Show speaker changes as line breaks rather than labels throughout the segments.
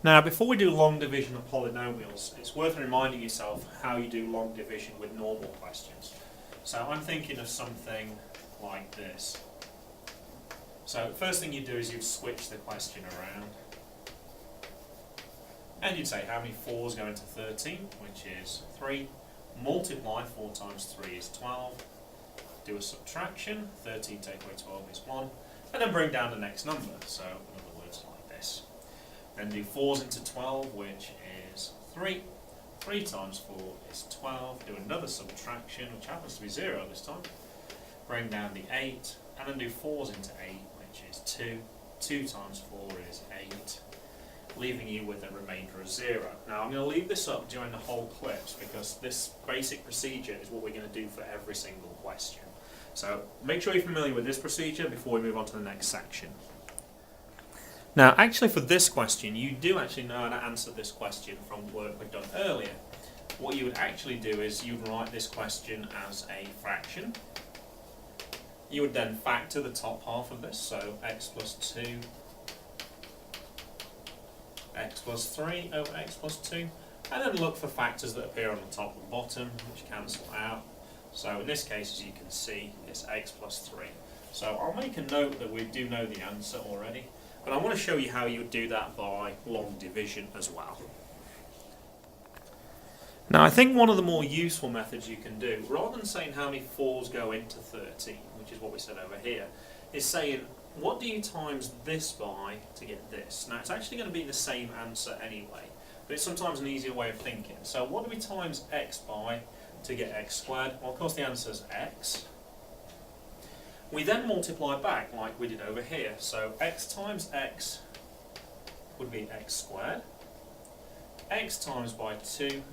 Now, before we do long division of polynomials, it's worth reminding yourself how you do long division with normal questions. So I'm thinking of something like this. So the first thing you do is you'd switch the question around. And you'd say how many 4s go into 13, which is 3. Multiply 4 times 3 is 12. Do a subtraction, 13 take away 12 is 1. And then bring down the next number, so in other words like this. Then do 4s into 12, which is 3. 3 times 4 is 12. Do another subtraction, which happens to be 0 this time. Bring down the 8, and then do 4s into 8, which is 2. 2 times 4 is 8, leaving you with a remainder of 0. Now I'm going to leave this up during the whole clips because this basic procedure is what we're going to do for every single question. So make sure you're familiar with this procedure before we move on to the next section. Now actually for this question, you do actually know how to answer this question from work we've done earlier. What you would actually do is you'd write this question as a fraction. You would then factor the top half of this, so x plus 2, x plus 3 over x plus 2, and then look for factors that appear on the top and bottom, which cancel out. So in this case, as you can see, it's x plus 3. So I'll make a note that we do know the answer already, but I want to show you how you would do that by long division as well. Now I think one of the more useful methods you can do, rather than saying how many 4s go into 13, which is what we said over here, is saying what do you times this by to get this? Now it's actually going to be the same answer anyway, but it's sometimes an easier way of thinking. So what do we times x by to get x squared? Well, of course the answer is x. We then multiply back like we did over here. So x times x would be x squared. X times by 2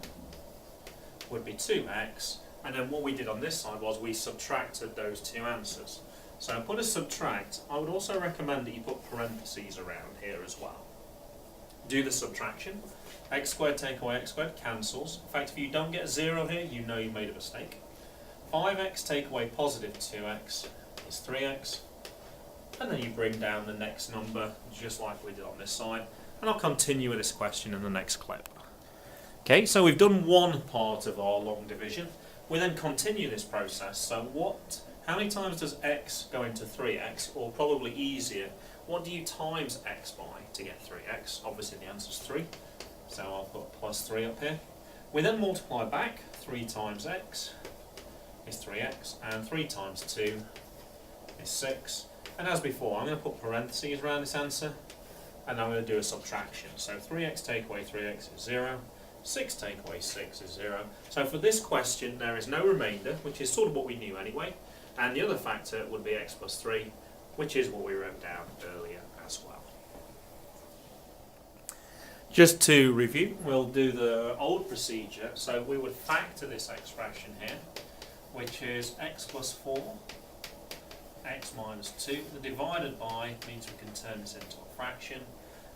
would be 2x. And then what we did on this side was we subtracted those two answers. So put a subtract. I would also recommend that you put parentheses around here as well. Do the subtraction. X squared take away x squared cancels. In fact, if you don't get 0 here, you know you made a mistake. 5x take away positive 2x is 3x. And then you bring down the next number, just like we did on this side. And I'll continue with this question in the next clip. Okay, so we've done one part of our long division. We then continue this process. So how many times does x go into 3x? Or probably easier, what do you times x by to get 3x? Obviously the answer is 3. So I'll put plus 3 up here. We then multiply back. 3 times x is 3x, and 3 times 2 is 6. And as before, I'm going to put parentheses around this answer, and I'm going to do a subtraction. So 3x take away 3x is 0. 6 take away 6 is 0. So for this question, there is no remainder, which is sort of what we knew anyway. And the other factor would be x plus 3, which is what we wrote down earlier as well. Just to review, we'll do the old procedure. So we would factor this expression here, which is x plus 4, x minus 2. The divided by means we can turn this into a fraction.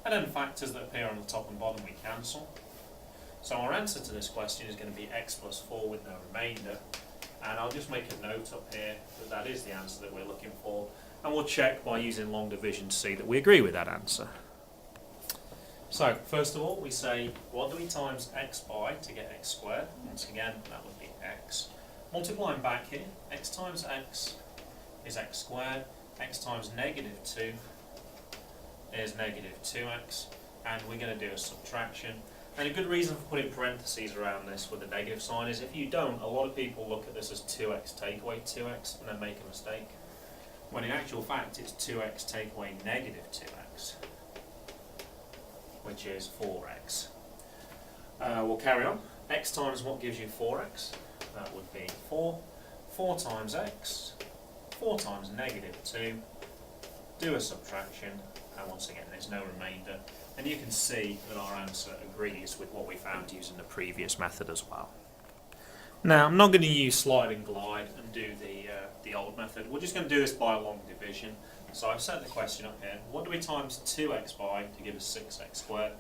And then factors that appear on the top and bottom we cancel. So our answer to this question is going to be x plus 4 with no remainder. And I'll just make a note up here that that is the answer that we're looking for. And we'll check by using long division to see that we agree with that answer. So, first of all, we say, what do we times x by to get x squared? Once again, that would be x. Multiplying back here, x times x is x squared. X times negative 2 is negative 2x. And we're going to do a subtraction. And a good reason for putting parentheses around this with the negative sign is if you don't, a lot of people look at this as 2x take away 2x and then make a mistake. When in actual fact it's 2x take away negative 2x, which is 4x. We'll carry on. X times what gives you 4x? That would be 4. 4 times x, 4 times negative 2. Do a subtraction, and once again there's no remainder. And you can see that our answer agrees with what we found using the previous method as well. Now, I'm not going to use slide and glide and do the old method. We're just going to do this by long division. So I've set the question up here. What do we times 2x by to give us 6x squared?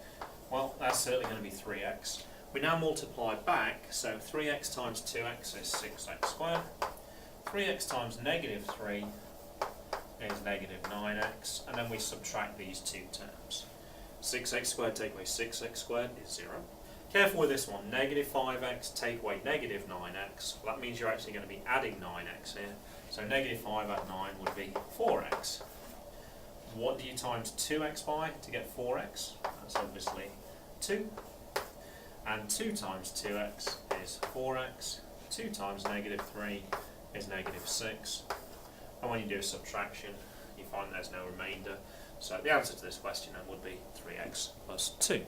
Well, that's certainly going to be 3x. We now multiply back, so 3x times 2x is 6x squared. 3x times negative 3 is negative 9x, and then we subtract these two terms. 6x squared take away 6x squared is 0. Careful with this one, negative 5x take away negative 9x. Well, that means you're actually going to be adding 9x here. So negative 5 add 9 would be 4x. What do you times 2x by to get 4x? That's obviously 2. And 2 times 2x is 4x. 2 times negative 3 is negative 6. And when you do a subtraction, you find there's no remainder. So the answer to this question then would be 3x plus 2.